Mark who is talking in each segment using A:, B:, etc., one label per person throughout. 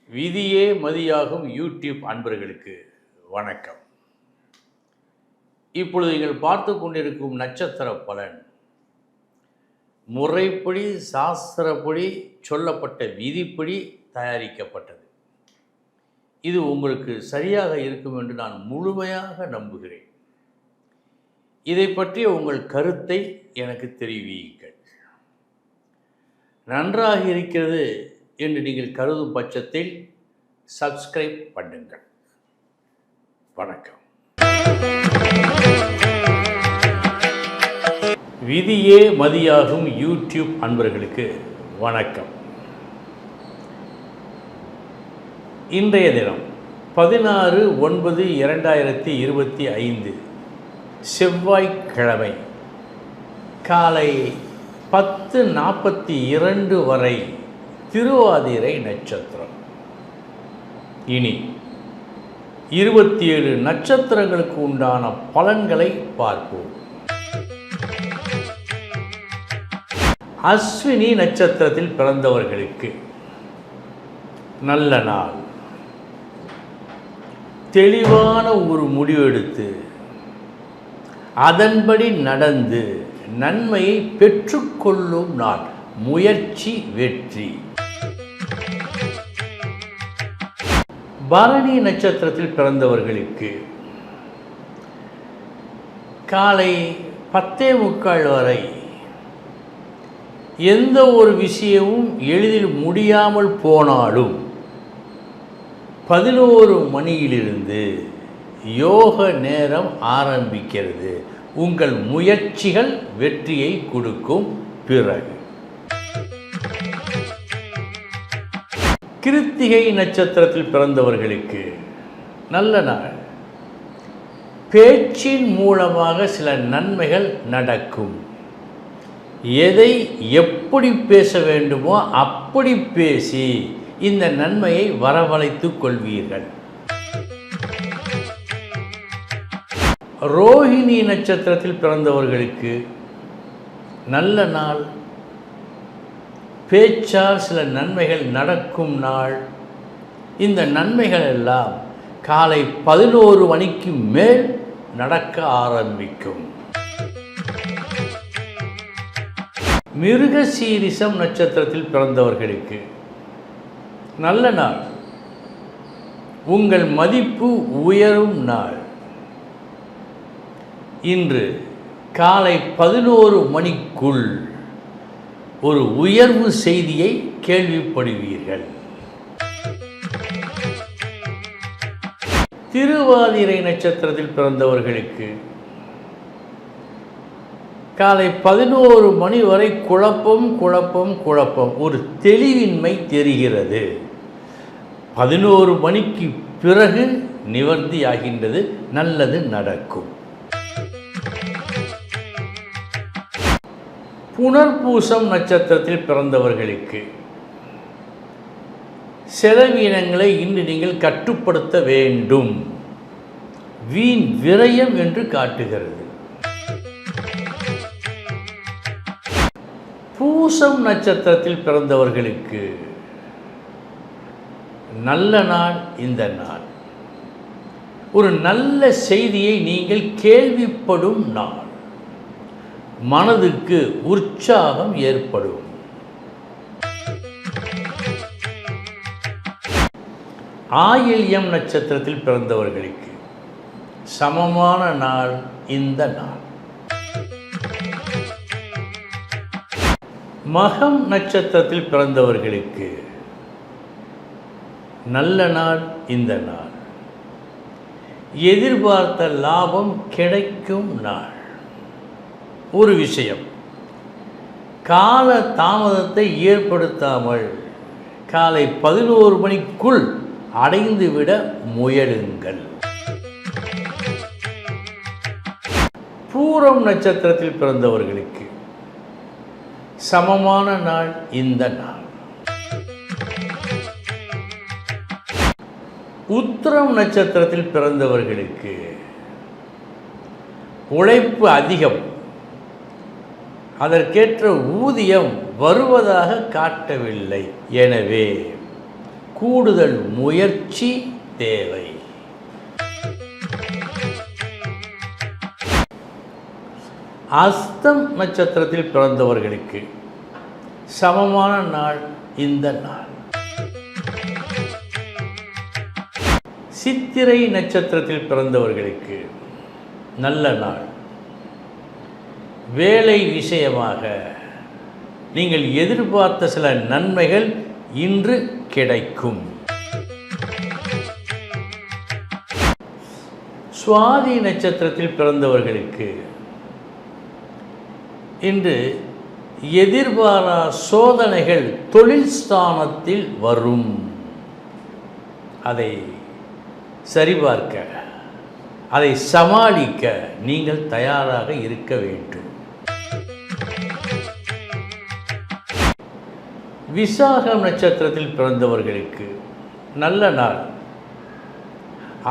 A: விதியே மதியாகும் யூடியூப் அன்பர்களுக்கு வணக்கம். இப்பொழுது நீங்கள் பார்த்து கொண்டிருக்கும் நட்சத்திர பலன் முறைப்படி சாஸ்திரப்படி சொல்லப்பட்ட விதிப்படி தயாரிக்கப்பட்டது. இது உங்களுக்கு சரியாக இருக்கும் என்று நான் முழுமையாக நம்புகிறேன். இதை பற்றிய உங்கள் கருத்தை எனக்கு தெரிவியுங்கள். நன்றாக இருக்கிறது என்று நீங்கள் கருதும் பட்சத்தில் சப்ஸ்கிரைப் பண்ணுங்கள். வணக்கம். விதியே மதியாகும் யூடியூப் அன்பர்களுக்கு வணக்கம். இன்றைய தினம் 16/9/2025 செவ்வாய்க்கிழமை காலை 10:42 வரை திருவாதிரை நட்சத்திரம். இனி 27 நட்சத்திரங்களுக்கு உண்டான பலன்களை பார்ப்போம். அஸ்வினி நட்சத்திரத்தில் பிறந்தவர்களுக்கு நல்ல நாள். தெளிவான ஒரு முடிவெடுத்து அதன்படி நடந்து நன்மையை பெற்றுக்கொள்ளும் நாள். முயற்சி வெற்றி. பரணி நட்சத்திரத்தில் பிறந்தவர்களுக்கு காலை 10:45 வரை எந்த ஒரு விஷயமும் எளிதில் முடியாமல் போனாலும் 11 மணியிலிருந்து யோக நேரம் ஆரம்பிக்கிறது. உங்கள் முயற்சிகள் வெற்றியை கொடுக்கும். பிறகு கிருத்திகை நட்சத்திரத்தில் பிறந்தவர்களுக்கு நல்ல நாள். பேச்சின் மூலமாக சில நன்மைகள் நடக்கும். எதை எப்படி பேச வேண்டுமோ அப்படி பேசி இந்த நன்மையை வரவழைத்துக் கொள்வீர்கள். ரோஹிணி நட்சத்திரத்தில் பிறந்தவர்களுக்கு நல்ல நாள். பேச்சால் சில நன்மைகள் நடக்கும் நாள். இந்த நன்மைகள் எல்லாம் காலை 11 மணிக்கு மேல் நடக்க ஆரம்பிக்கும். மிருகசீரிஷம் நட்சத்திரத்தில் பிறந்தவர்களுக்கு நல்ல நாள். உங்கள் மதிப்பு உயரும் நாள். இன்று காலை 11 மணிக்குள் ஒரு உயர்வு செய்தியை கேள்விப்படுவீர்கள். திருவாதிரை நட்சத்திரத்தில் பிறந்தவர்களுக்கு காலை 11 மணி வரை குழப்பம். ஒரு தெளிவின்மை தெரிகிறது. 11 மணிக்கு பிறகு நிவர்த்தியாகின்றது. நல்லது நடக்கும். புனர்பூசம் நட்சத்திரத்தில் பிறந்தவர்களுக்கு செலவினங்களை இன்று நீங்கள் கட்டுப்படுத்த வேண்டும். வீண் விரயம் என்று காட்டுகிறது. பூசம் நட்சத்திரத்தில் பிறந்தவர்களுக்கு நல்ல நாள். இந்த நாள் ஒரு நல்ல செய்தியை நீங்கள் கேள்விப்படும் நாள். மனதுக்கு உற்சாகம் ஏற்படும். ஆயில்யம் நட்சத்திரத்தில் பிறந்தவர்களுக்கு சமமான நாள். இந்த நாள் மகம் நட்சத்திரத்தில் பிறந்தவர்களுக்கு நல்ல நாள். இந்த நாள் எதிர்பார்த்த லாபம் கிடைக்கும் நாள். ஒரு விஷயம் கால தாமதத்தை ஏற்படுத்தாமல் காலை 11 மணிக்குள் அடைந்துவிட முயலுங்கள். பூரம் நட்சத்திரத்தில் பிறந்தவர்களுக்கு சமமான நாள். இந்த நாள் உத்திரம் நட்சத்திரத்தில் பிறந்தவர்களுக்கு உழைப்பு அதிகம். அதற்கேற்ற ஊதியம் வருவதாக காட்டவில்லை. எனவே கூடுதல் முயற்சி தேவை. அஸ்தம் நட்சத்திரத்தில் பிறந்தவர்களுக்கு சமமான நாள் இந்த நாள். சித்திரை நட்சத்திரத்தில் பிறந்தவர்களுக்கு நல்ல நாள். வேலை விஷயமாக நீங்கள் எதிர்பார்த்த சில நன்மைகள் இன்று கிடைக்கும். சுவாதி நட்சத்திரத்தில் பிறந்தவர்களுக்கு இன்று எதிர்பாரா சோதனைகள் தொழில் ஸ்தானத்தில் வரும். அதை சரிபார்க்க, அதை சமாளிக்க நீங்கள் தயாராக இருக்க வேண்டும். விசாகம் நட்சத்திரத்தில் பிறந்தவர்களுக்கு நல்ல நாள்.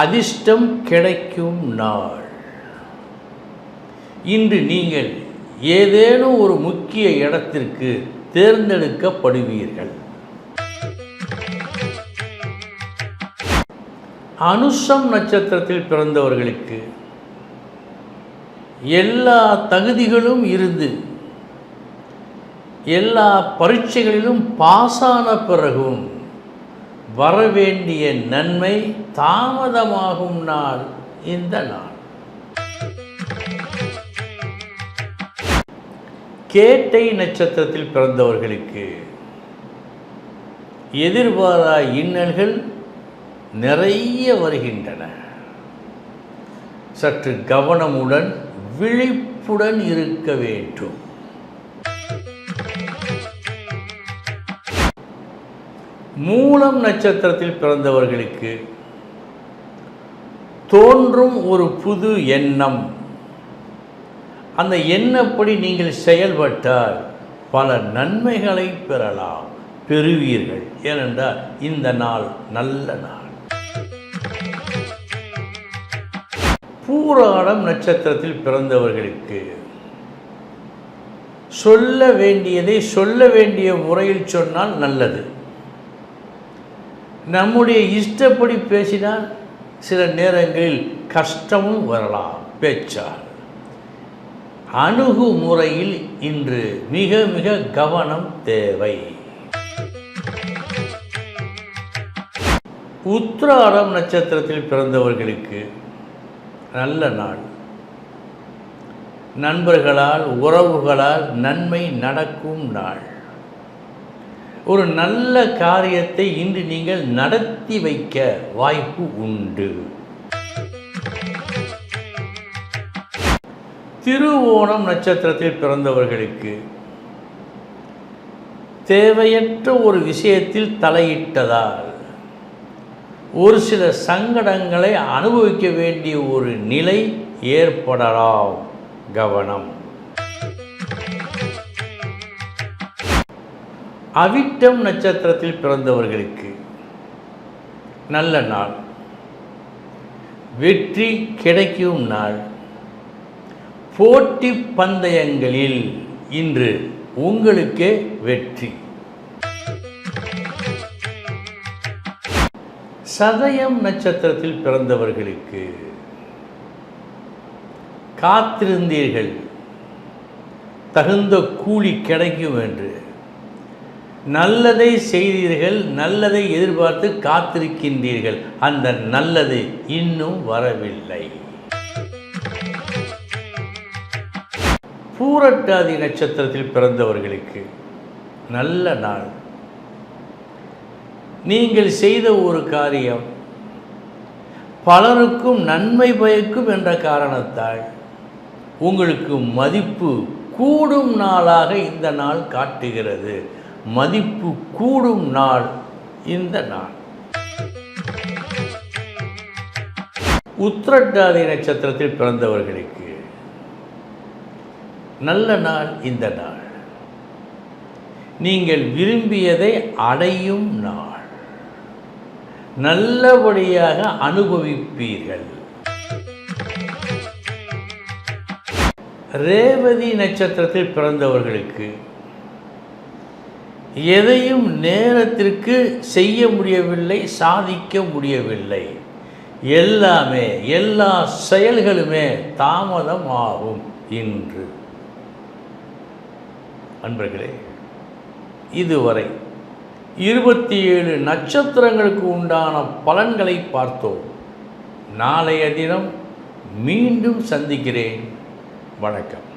A: அதிர்ஷ்டம் கிடைக்கும் நாள். இன்று நீங்கள் ஏதேனும் ஒரு முக்கிய இடத்திற்கு தேர்ந்தெடுக்கப்படுவீர்கள். அனுஷம் நட்சத்திரத்தில் பிறந்தவர்களுக்கு எல்லா தகுதிகளும் இருந்து எல்லா பரீட்சைகளிலும் பாஸான பிறகும் வரவேண்டிய நன்மை தாமதமாகும் நாள் இந்த நாள். கேட்டை நட்சத்திரத்தில் பிறந்தவர்களுக்கு எதிர்பாரா இன்னல்கள் நிறைய வருகின்றன. சற்று கவனமுடன் விழிப்புடன் இருக்க வேண்டும். மூலம் நட்சத்திரத்தில் பிறந்தவர்களுக்கு தோன்றும் ஒரு புது எண்ணம். அந்த எண்ணப்படி நீங்கள் செயல்பட்டால் பல நன்மைகளை பெறுவீர்கள். ஏனென்றால் இந்த நாள் நல்ல நாள். பூராடம் நட்சத்திரத்தில் பிறந்தவர்களுக்கு சொல்ல வேண்டியதை சொல்ல வேண்டிய முறையில் சொன்னால் நல்லது. நம்முடைய இஷ்டப்படி பேசினால் சில நேரங்களில் கஷ்டமும் வரலாம். பேச்சால் அணுகுமுறையில் இன்று மிக மிக கவனம் தேவை. உத்திராடம் நட்சத்திரத்தில் பிறந்தவர்களுக்கு நல்ல நாள். நண்பர்களால் உறவுகளால் நன்மை நடக்கும் நாள். ஒரு நல்ல காரியத்தை இன்று நீங்கள் நடத்தி வைக்க வாய்ப்பு உண்டு. திருவோணம் நட்சத்திரத்தில் பிறந்தவர்களுக்கு தேவையற்ற ஒரு விஷயத்தில் தலையிட்டதால் ஒரு சில சங்கடங்களை அனுபவிக்க வேண்டிய ஒரு நிலை ஏற்படலாம். கவனம். அவிட்டம் நட்சத்திரத்தில் பிறந்தவர்களுக்கு நல்ல நாள். வெற்றி கிடைக்கும் நாள். போட்டி பந்தயங்களில் இன்று உங்களுக்கே வெற்றி. சதயம் நட்சத்திரத்தில் பிறந்தவர்களுக்கு காத்திருந்தீர்கள், தகுந்த கூலி கிடைக்கும் என்று. நல்லதை செய்தீர்கள், நல்லதை எதிர்பார்த்து காத்திருக்கின்றீர்கள். அந்த நல்லது இன்னும் வரவில்லை. பூரட்டாதி நட்சத்திரத்தில் பிறந்தவர்களுக்கு நல்ல நாள். நீங்கள் செய்த ஒரு காரியம் பலருக்கும் நன்மை பயக்கும் என்ற காரணத்தால் உங்களுக்கு மதிப்பு கூடும் நாளாக இந்த நாள் காட்டுகிறது. மதிப்பு கூடும் நாள் இந்த நாள். உத்திரட்டாதி நட்சத்திரத்தில் பிறந்தவர்களுக்கு நல்ல நாள் இந்த நாள். நீங்கள் விரும்பியதை அடையும் நாள். நல்லபடியாக அனுபவிப்பீர்கள். ரேவதி நட்சத்திரத்தில் பிறந்தவர்களுக்கு எதையும் நேரத்திற்கு செய்ய முடியவில்லை, சாதிக்க முடியவில்லை. எல்லா செயல்களுமே தாமதமாகும் இன்று. அன்பர்களே, இதுவரை 27 நட்சத்திரங்களுக்கு உண்டான பலன்களை பார்த்தோம். நாளைய தினம் மீண்டும் சந்திக்கிறேன். வணக்கம்.